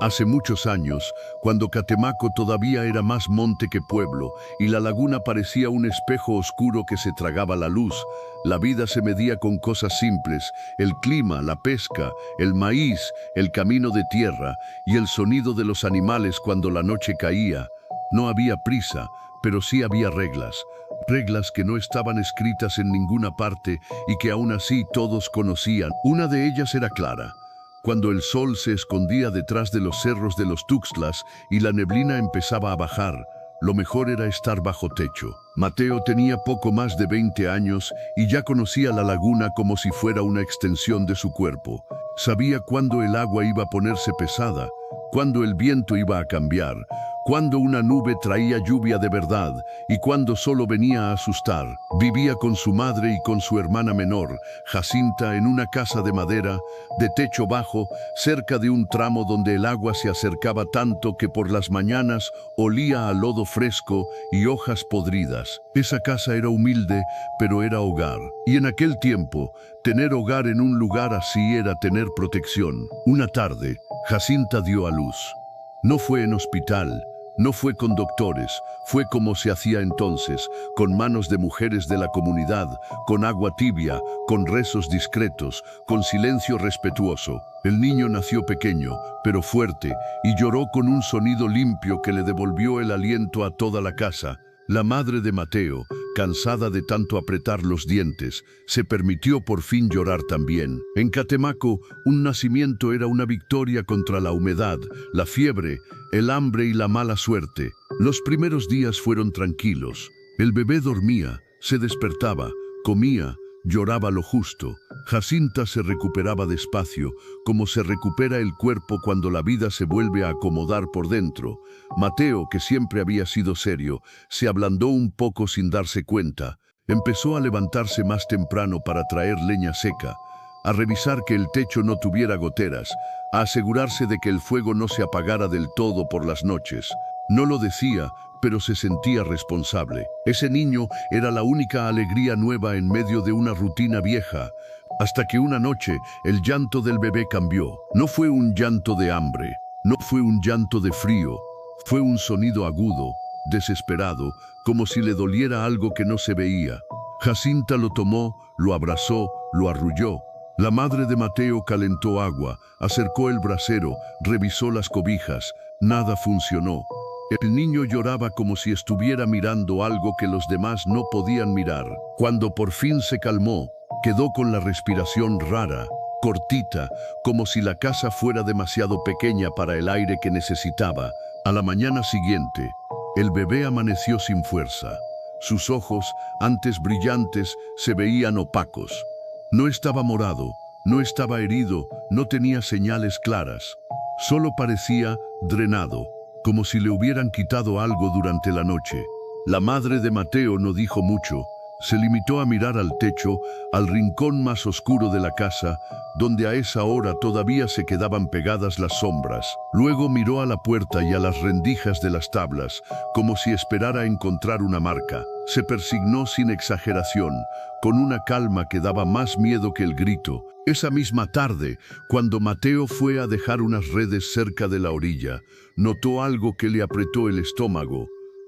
Hace muchos años, cuando Catemaco todavía era más monte que pueblo y la laguna parecía un espejo oscuro que se tragaba la luz, la vida se medía con cosas simples: el clima, la pesca, el maíz, el camino de tierra y el sonido de los animales cuando la noche caía. No había prisa, pero sí había reglas. Reglas que no estaban escritas en ninguna parte y que aún así todos conocían. Una de ellas era clara. Cuando el sol se escondía detrás de los cerros de los Tuxtlas y la neblina empezaba a bajar, lo mejor era estar bajo techo. Mateo tenía poco más de 20 años y ya conocía la laguna como si fuera una extensión de su cuerpo. Sabía cuándo el agua iba a ponerse pesada, cuándo el viento iba a cambiar, cuándo una nube traía lluvia de verdad y cuándo solo venía a asustar. Vivía con su madre y con su hermana menor, Jacinta, en una casa de madera, de techo bajo, cerca de un tramo donde el agua se acercaba tanto que por las mañanas olía a lodo fresco y hojas podridas. Esa casa era humilde, pero era hogar. Y en aquel tiempo, tener hogar en un lugar así era tener protección. Una tarde, Jacinta dio a luz. No fue en hospital, no fue con doctores, fue como se hacía entonces, con manos de mujeres de la comunidad, con agua tibia, con rezos discretos, con silencio respetuoso. El niño nació pequeño, pero fuerte, y lloró con un sonido limpio que le devolvió el aliento a toda la casa. La madre de Mateo, cansada de tanto apretar los dientes, se permitió por fin llorar también. En Catemaco, un nacimiento era una victoria contra la humedad, la fiebre, el hambre y la mala suerte. Los primeros días fueron tranquilos. El bebé dormía, se despertaba, comía, lloraba lo justo. Jacinta se recuperaba despacio, como se recupera el cuerpo cuando la vida se vuelve a acomodar por dentro. Mateo, que siempre había sido serio, se ablandó un poco sin darse cuenta. Empezó a levantarse más temprano para traer leña seca, a revisar que el techo no tuviera goteras, a asegurarse de que el fuego no se apagara del todo por las noches. No lo decía, pero se sentía responsable. Ese niño era la única alegría nueva en medio de una rutina vieja, hasta que una noche el llanto del bebé cambió. No fue un llanto de hambre, no fue un llanto de frío, fue un sonido agudo, desesperado, como si le doliera algo que no se veía. Jacinta lo tomó, lo abrazó, lo arrulló. La madre de Mateo calentó agua, acercó el brasero, revisó las cobijas. Nada funcionó. El niño lloraba como si estuviera mirando algo que los demás no podían mirar. Cuando por fin se calmó, quedó con la respiración rara, cortita, como si la casa fuera demasiado pequeña para el aire que necesitaba. A la mañana siguiente, el bebé amaneció sin fuerza. Sus ojos, antes brillantes, se veían opacos. No estaba morado, no estaba herido, no tenía señales claras. Solo parecía drenado, como si le hubieran quitado algo durante la noche. La madre de Mateo no dijo mucho. Se limitó a mirar al techo, al rincón más oscuro de la casa, donde a esa hora todavía se quedaban pegadas las sombras. Luego miró a la puerta y a las rendijas de las tablas, como si esperara encontrar una marca. Se persignó sin exageración, con una calma que daba más miedo que el grito. Esa misma tarde, cuando Mateo fue a dejar unas redes cerca de la orilla, notó algo que le apretó el estómago.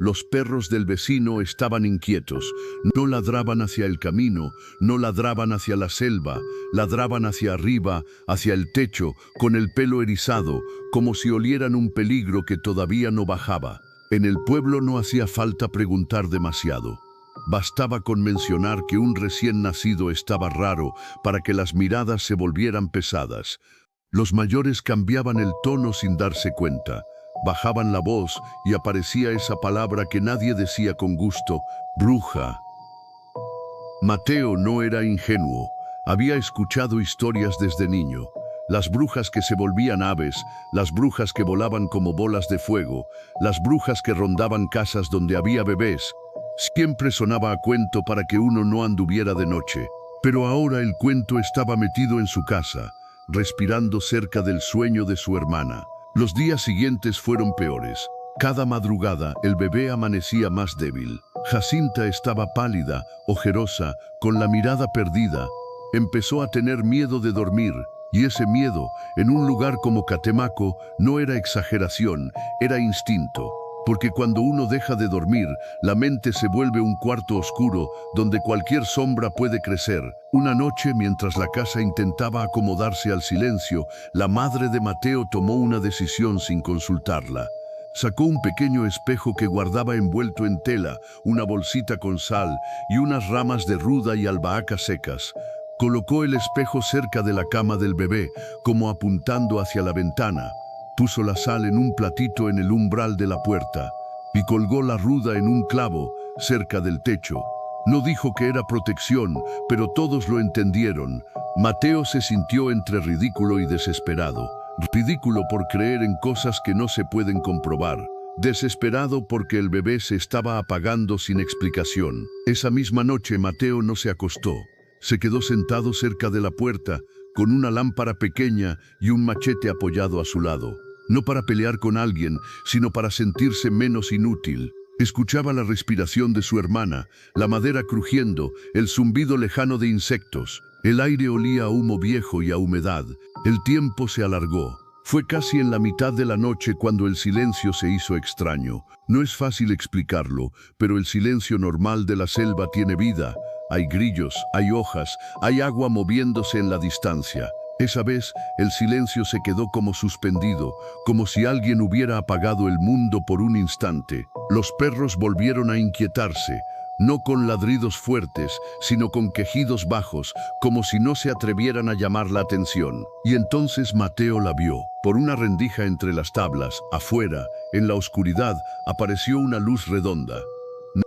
Los perros del vecino estaban inquietos. No ladraban hacia el camino, no ladraban hacia la selva, ladraban hacia arriba, hacia el techo, con el pelo erizado, como si olieran un peligro que todavía no bajaba. En el pueblo no hacía falta preguntar demasiado. Bastaba con mencionar que un recién nacido estaba raro para que las miradas se volvieran pesadas. Los mayores cambiaban el tono sin darse cuenta. Bajaban la voz y aparecía esa palabra que nadie decía con gusto: bruja. Mateo no era ingenuo. Había escuchado historias desde niño. Las brujas que se volvían aves, las brujas que volaban como bolas de fuego, las brujas que rondaban casas donde había bebés. Siempre sonaba a cuento para que uno no anduviera de noche. Pero ahora el cuento estaba metido en su casa, respirando cerca del sueño de su hermana. Los días siguientes fueron peores. Cada madrugada el bebé amanecía más débil. Jacinta estaba pálida, ojerosa, con la mirada perdida. Empezó a tener miedo de dormir Y ese miedo, en un lugar como Catemaco, no era exageración, era instinto. Porque cuando uno deja de dormir, la mente se vuelve un cuarto oscuro donde cualquier sombra puede crecer. Una noche, mientras la casa intentaba acomodarse al silencio, la madre de Mateo tomó una decisión sin consultarla. Sacó un pequeño espejo que guardaba envuelto en tela, una bolsita con sal y unas ramas de ruda y albahaca secas. Colocó el espejo cerca de la cama del bebé, como apuntando hacia la ventana. Puso la sal en un platito en el umbral de la puerta y colgó la ruda en un clavo cerca del techo. No dijo que era protección, pero todos lo entendieron. Mateo se sintió entre ridículo y desesperado. Ridículo por creer en cosas que no se pueden comprobar. Desesperado porque el bebé se estaba apagando sin explicación. Esa misma noche Mateo no se acostó. Se quedó sentado cerca de la puerta, con una lámpara pequeña y un machete apoyado a su lado. No para pelear con alguien, sino para sentirse menos inútil. Escuchaba la respiración de su hermana, la madera crujiendo, el zumbido lejano de insectos. El aire olía a humo viejo y a humedad. El tiempo se alargó. Fue casi en la mitad de la noche cuando el silencio se hizo extraño. No es fácil explicarlo, pero el silencio normal de la selva tiene vida. Hay grillos, hay hojas, hay agua moviéndose en la distancia. Esa vez, el silencio se quedó como suspendido, como si alguien hubiera apagado el mundo por un instante. Los perros volvieron a inquietarse, no con ladridos fuertes, sino con quejidos bajos, como si no se atrevieran a llamar la atención. Y entonces Mateo la vio. Por una rendija entre las tablas, afuera, en la oscuridad, apareció una luz redonda.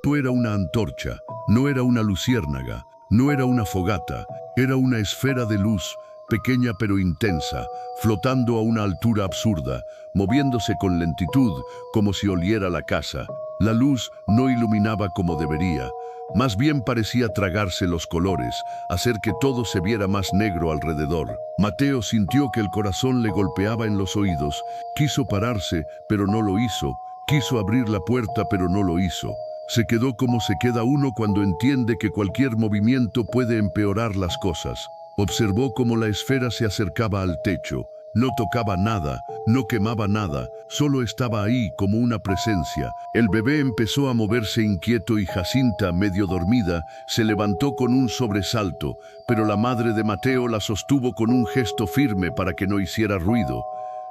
No era una antorcha, no era una luciérnaga, no era una fogata, era una esfera de luz, pequeña pero intensa, flotando a una altura absurda, moviéndose con lentitud, como si oliera la casa. La luz no iluminaba como debería, más bien parecía tragarse los colores, hacer que todo se viera más negro alrededor. Mateo sintió que el corazón le golpeaba en los oídos. Quiso pararse, pero no lo hizo. Quiso abrir la puerta, pero no lo hizo. Se quedó como se queda uno cuando entiende que cualquier movimiento puede empeorar las cosas. Observó cómo la esfera se acercaba al techo. No tocaba nada, no quemaba nada, solo estaba ahí como una presencia. El bebé empezó a moverse inquieto y Jacinta, medio dormida, se levantó con un sobresalto, pero la madre de Mateo la sostuvo con un gesto firme para que no hiciera ruido.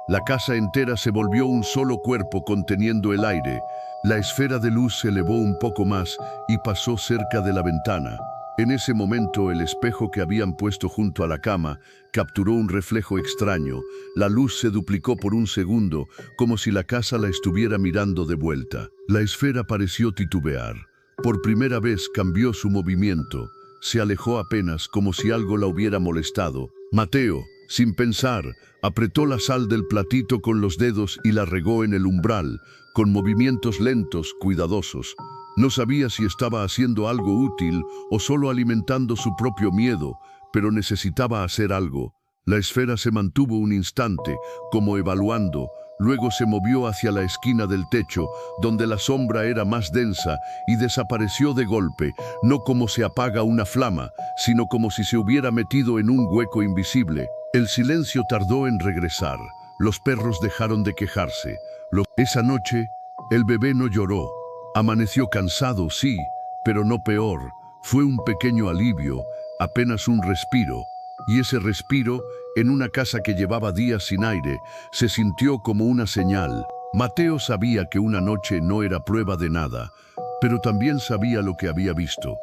La casa entera se volvió un solo cuerpo conteniendo el aire. La esfera de luz se elevó un poco más y pasó cerca de la ventana. En ese momento, el espejo que habían puesto junto a la cama capturó un reflejo extraño. La luz se duplicó por un segundo, como si la casa la estuviera mirando de vuelta. La esfera pareció titubear. Por primera vez cambió su movimiento. Se alejó apenas, como si algo la hubiera molestado. Mateo, sin pensar, apretó la sal del platito con los dedos y la regó en el umbral, con movimientos lentos, cuidadosos. No sabía si estaba haciendo algo útil o solo alimentando su propio miedo, pero necesitaba hacer algo. La esfera se mantuvo un instante, como evaluando, luego se movió hacia la esquina del techo, donde la sombra era más densa, y desapareció de golpe, no como se apaga una flama, sino como si se hubiera metido en un hueco invisible. El silencio tardó en regresar. Los perros dejaron de quejarse. Esa noche, el bebé no lloró. Amaneció cansado, sí, pero no peor. Fue un pequeño alivio, apenas un respiro. Y ese respiro, en una casa que llevaba días sin aire, se sintió como una señal. Mateo sabía que una noche no era prueba de nada, pero también sabía lo que había visto.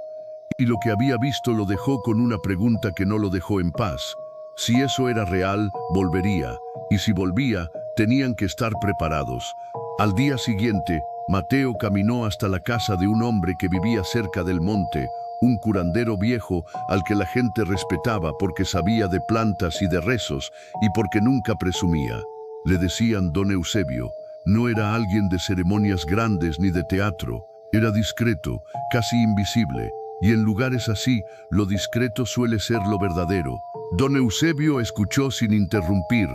Y lo que había visto lo dejó con una pregunta que no lo dejó en paz. Si eso era real, volvería. Y si volvía, tenían que estar preparados. Al día siguiente, Mateo caminó hasta la casa de un hombre que vivía cerca del monte, un curandero viejo al que la gente respetaba porque sabía de plantas y de rezos y porque nunca presumía. Le decían Don Eusebio. No era alguien de ceremonias grandes ni de teatro. Era discreto, casi invisible. Y en lugares así, lo discreto suele ser lo verdadero. Don Eusebio escuchó sin interrumpir.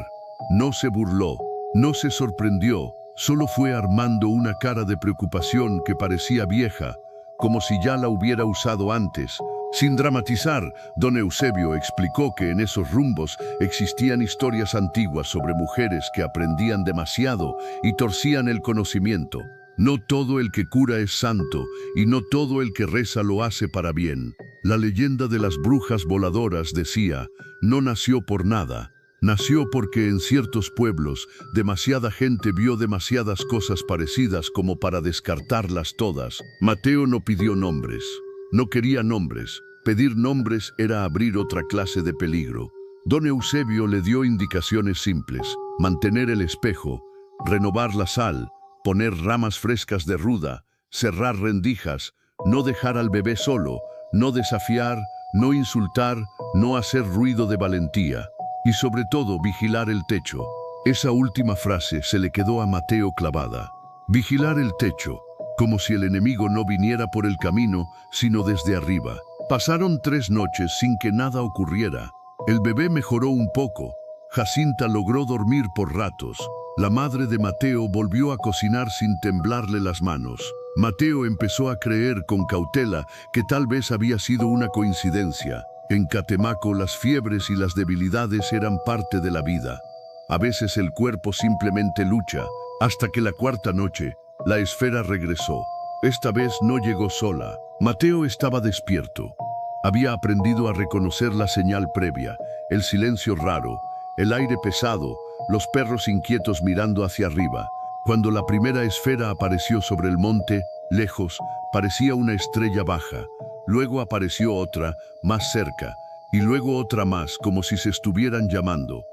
No se burló, no se sorprendió. Solo fue armando una cara de preocupación que parecía vieja, como si ya la hubiera usado antes. Sin dramatizar, don Eusebio explicó que en esos rumbos existían historias antiguas sobre mujeres que aprendían demasiado y torcían el conocimiento. No todo el que cura es santo y no todo el que reza lo hace para bien. La leyenda de las brujas voladoras decía, no nació por nada. Nació porque en ciertos pueblos demasiada gente vio demasiadas cosas parecidas como para descartarlas todas. Mateo no pidió nombres. No quería nombres. Pedir nombres era abrir otra clase de peligro. Don Eusebio le dio indicaciones simples: mantener el espejo, renovar la sal, poner ramas frescas de ruda, cerrar rendijas, no dejar al bebé solo, no desafiar, no insultar, no hacer ruido de valentía. Y sobre todo, vigilar el techo. Esa última frase se le quedó a Mateo clavada. Vigilar el techo, como si el enemigo no viniera por el camino, sino desde arriba. Pasaron 3 noches sin que nada ocurriera. El bebé mejoró un poco. Jacinta logró dormir por ratos. La madre de Mateo volvió a cocinar sin temblarle las manos. Mateo empezó a creer con cautela que tal vez había sido una coincidencia. En Catemaco las fiebres y las debilidades eran parte de la vida. A veces el cuerpo simplemente lucha, hasta que la 4ª noche, la esfera regresó. Esta vez no llegó sola. Mateo estaba despierto. Había aprendido a reconocer la señal previa, el silencio raro, el aire pesado, los perros inquietos mirando hacia arriba. Cuando la primera esfera apareció sobre el monte, lejos, parecía una estrella baja. Luego apareció otra, más cerca, y luego otra más, como si se estuvieran llamando.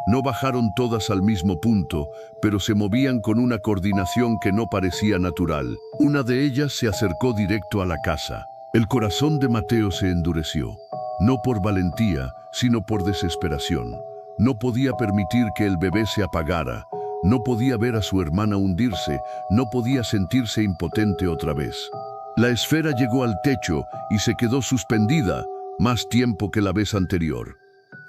No bajaron todas al mismo punto, pero se movían con una coordinación que no parecía natural. Una de ellas se acercó directo a la casa. El corazón de Mateo se endureció, no por valentía, sino por desesperación. No podía permitir que el bebé se apagara. No podía ver a su hermana hundirse, no podía sentirse impotente otra vez. La esfera llegó al techo y se quedó suspendida, más tiempo que la vez anterior.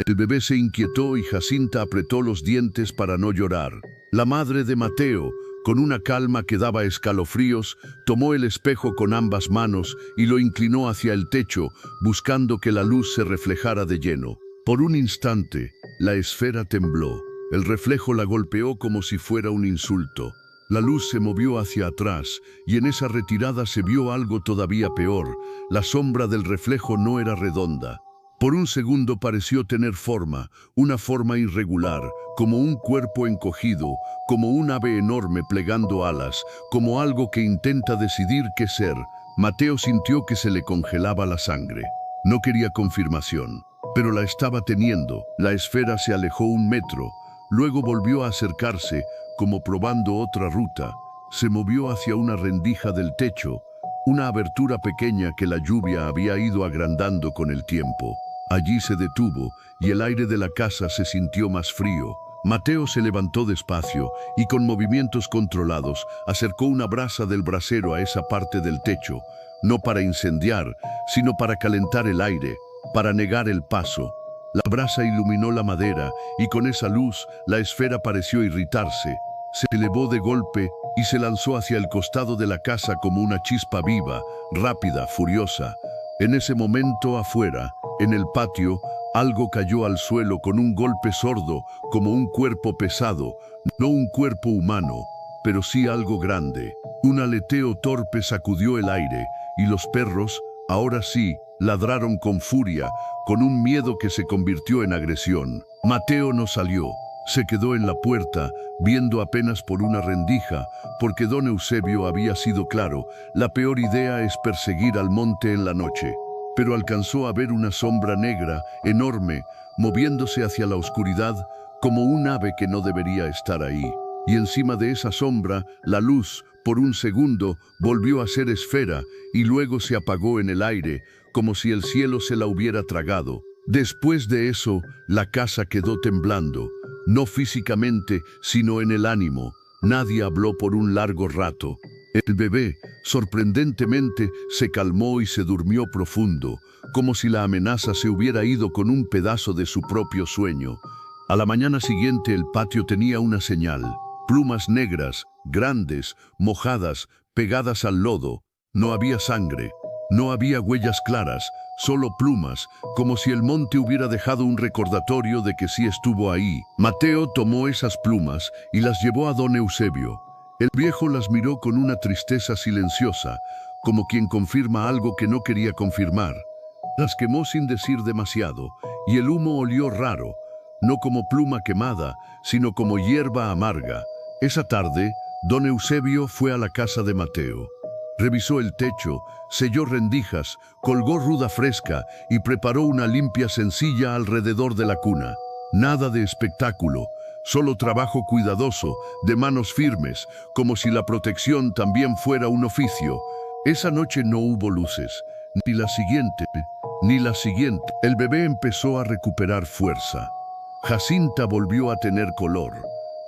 El bebé se inquietó y Jacinta apretó los dientes para no llorar. La madre de Mateo, con una calma que daba escalofríos, tomó el espejo con ambas manos y lo inclinó hacia el techo, buscando que la luz se reflejara de lleno. Por un instante, la esfera tembló. El reflejo la golpeó como si fuera un insulto. La luz se movió hacia atrás y en esa retirada se vio algo todavía peor. La sombra del reflejo no era redonda. Por un segundo pareció tener forma, una forma irregular, como un cuerpo encogido, como un ave enorme plegando alas, como algo que intenta decidir qué ser. Mateo sintió que se le congelaba la sangre. No quería confirmación, pero la estaba teniendo. La esfera se alejó 1 metro, luego volvió a acercarse, como probando otra ruta. Se movió hacia una rendija del techo, una abertura pequeña que la lluvia había ido agrandando con el tiempo. Allí se detuvo y el aire de la casa se sintió más frío. Mateo se levantó despacio y con movimientos controlados acercó una brasa del brasero a esa parte del techo, no para incendiar, sino para calentar el aire, para negar el paso. La brasa iluminó la madera y con esa luz la esfera pareció irritarse. Se elevó de golpe y se lanzó hacia el costado de la casa como una chispa viva, rápida, furiosa. En ese momento afuera, en el patio, algo cayó al suelo con un golpe sordo, como un cuerpo pesado, no un cuerpo humano, pero sí algo grande. Un aleteo torpe sacudió el aire y los perros, ahora sí, ladraron con furia, con un miedo que se convirtió en agresión. Mateo no salió. Se quedó en la puerta, viendo apenas por una rendija, porque don Eusebio había sido claro: la peor idea es perseguir al monte en la noche. Pero alcanzó a ver una sombra negra, enorme, moviéndose hacia la oscuridad, como un ave que no debería estar ahí. Y encima de esa sombra, la luz, por un segundo, volvió a ser esfera, y luego se apagó en el aire, como si el cielo se la hubiera tragado. Después de eso, la casa quedó temblando. No físicamente, sino en el ánimo. Nadie habló por un largo rato. El bebé, sorprendentemente, se calmó y se durmió profundo, como si la amenaza se hubiera ido con un pedazo de su propio sueño. A la mañana siguiente el patio tenía una señal: plumas negras, grandes, mojadas, pegadas al lodo. No había sangre, No había huellas claras, solo plumas, como si el monte hubiera dejado un recordatorio de que sí estuvo ahí. Mateo tomó esas plumas y las llevó a don Eusebio. El viejo las miró con una tristeza silenciosa, como quien confirma algo que no quería confirmar. Las quemó sin decir demasiado, y el humo olió raro, no como pluma quemada, sino como hierba amarga. Esa tarde, don Eusebio fue a la casa de Mateo. Revisó el techo, selló rendijas, colgó ruda fresca y preparó una limpia sencilla alrededor de la cuna. Nada de espectáculo, solo trabajo cuidadoso, de manos firmes, como si la protección también fuera un oficio. Esa noche no hubo luces, ni la siguiente, ni la siguiente. El bebé empezó a recuperar fuerza. Jacinta volvió a tener color.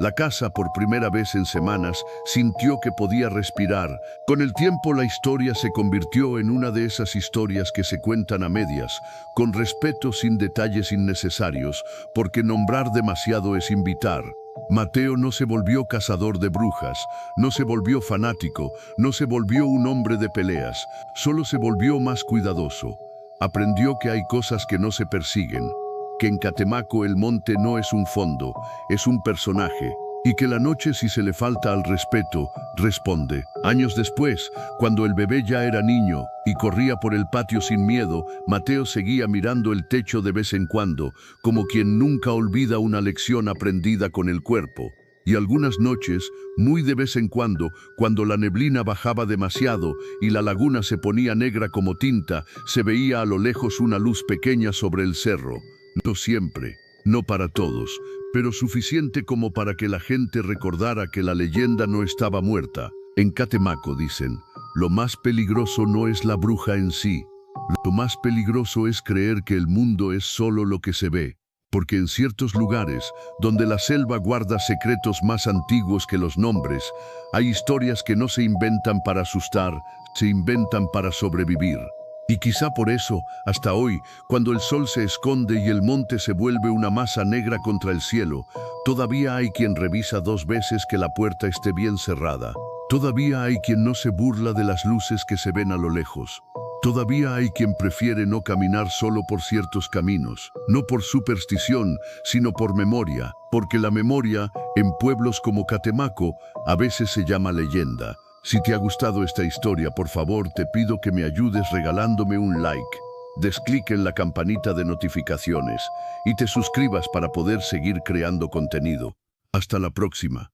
La casa, por primera vez en semanas, sintió que podía respirar. Con el tiempo la historia se convirtió en una de esas historias que se cuentan a medias, con respeto sin detalles innecesarios, porque nombrar demasiado es invitar. Mateo no se volvió cazador de brujas, no se volvió fanático, no se volvió un hombre de peleas, solo se volvió más cuidadoso. Aprendió que hay cosas que no se persiguen, que en Catemaco el monte no es un fondo, es un personaje, y que la noche, si se le falta al respeto, responde. Años después, cuando el bebé ya era niño y corría por el patio sin miedo, Mateo seguía mirando el techo de vez en cuando, como quien nunca olvida una lección aprendida con el cuerpo. Y algunas noches, muy de vez en cuando la neblina bajaba demasiado y la laguna se ponía negra como tinta, se veía a lo lejos una luz pequeña sobre el cerro. No siempre, no para todos, pero suficiente como para que la gente recordara que la leyenda no estaba muerta. En Catemaco dicen, lo más peligroso no es la bruja en sí, lo más peligroso es creer que el mundo es solo lo que se ve. Porque en ciertos lugares, donde la selva guarda secretos más antiguos que los nombres, hay historias que no se inventan para asustar, se inventan para sobrevivir. Y quizá por eso, hasta hoy, cuando el sol se esconde y el monte se vuelve una masa negra contra el cielo, todavía hay quien revisa 2 veces que la puerta esté bien cerrada. Todavía hay quien no se burla de las luces que se ven a lo lejos. Todavía hay quien prefiere no caminar solo por ciertos caminos, no por superstición, sino por memoria, porque la memoria, en pueblos como Catemaco, a veces se llama leyenda. Si te ha gustado esta historia, por favor, te pido que me ayudes regalándome un like, des clic en la campanita de notificaciones y te suscribas para poder seguir creando contenido. Hasta la próxima.